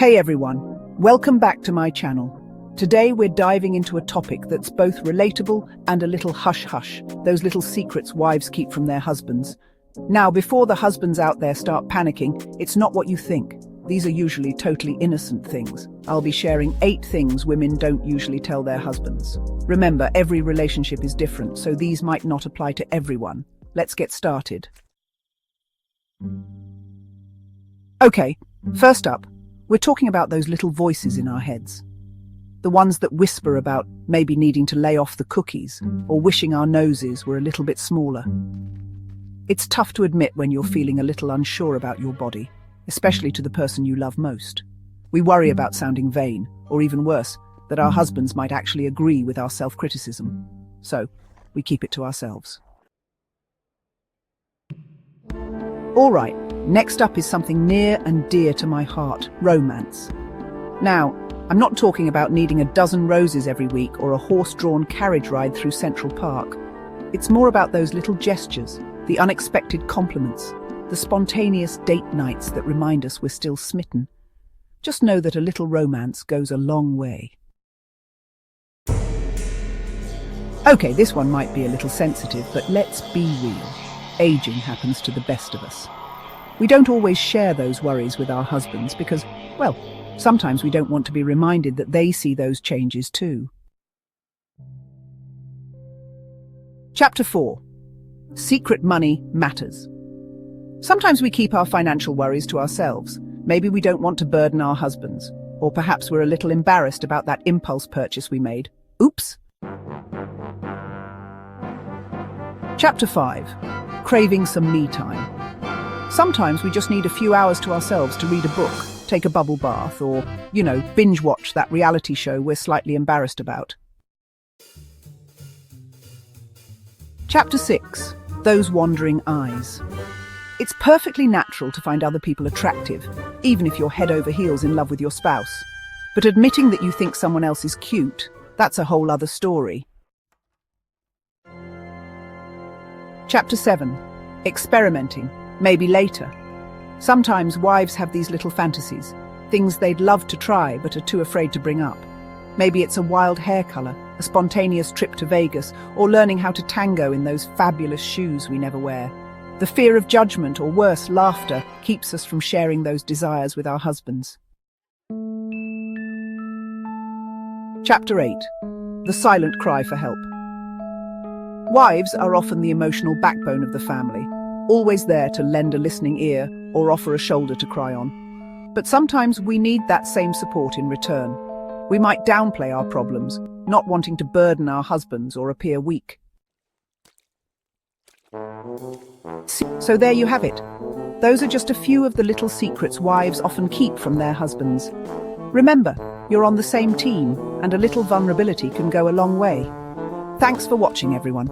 Hey everyone, welcome back to my channel. Today we're diving into a topic that's both relatable and a little hush-hush, those little secrets wives keep from their husbands. Now, before the husbands out there start panicking, it's not what you think. These are usually totally innocent things. I'll be sharing 8 things women don't usually tell their husbands. Remember, every relationship is different, so these might not apply to everyone. Let's get started. Okay, first up, we're talking about those little voices in our heads. The ones that whisper about maybe needing to lay off the cookies or wishing our noses were a little bit smaller. It's tough to admit when you're feeling a little unsure about your body, especially to the person you love most. We worry about sounding vain, or even worse, that our husbands might actually agree with our self-criticism. So, we keep it to ourselves. All right, next up is something near and dear to my heart, romance. Now, I'm not talking about needing a dozen roses every week or a horse-drawn carriage ride through Central Park. It's more about those little gestures, the unexpected compliments, the spontaneous date nights that remind us we're still smitten. Just know that a little romance goes a long way. Okay, this one might be a little sensitive, but let's be real. Aging happens to the best of us. We don't always share those worries with our husbands because, well, sometimes we don't want to be reminded that they see those changes too. Chapter 4. Secret money matters. Sometimes we keep our financial worries to ourselves. Maybe we don't want to burden our husbands, or perhaps we're a little embarrassed about that impulse purchase we made. Oops. Chapter 5. Craving some me time. Sometimes we just need a few hours to ourselves to read a book, take a bubble bath, or, binge watch that reality show we're slightly embarrassed about. Chapter 6. Those wandering eyes. It's perfectly natural to find other people attractive, even if you're head over heels in love with your spouse. But admitting that you think someone else is cute, that's a whole other story. Chapter 7. Experimenting, maybe later. Sometimes wives have these little fantasies, things they'd love to try but are too afraid to bring up. Maybe it's a wild hair color, a spontaneous trip to Vegas, or learning how to tango in those fabulous shoes we never wear. The fear of judgment, or worse, laughter, keeps us from sharing those desires with our husbands. Chapter 8. The silent cry for help. Wives are often the emotional backbone of the family, always there to lend a listening ear or offer a shoulder to cry on. But sometimes we need that same support in return. We might downplay our problems, not wanting to burden our husbands or appear weak. So there you have it. Those are just a few of the little secrets wives often keep from their husbands. Remember, you're on the same team, and a little vulnerability can go a long way. Thanks for watching, everyone.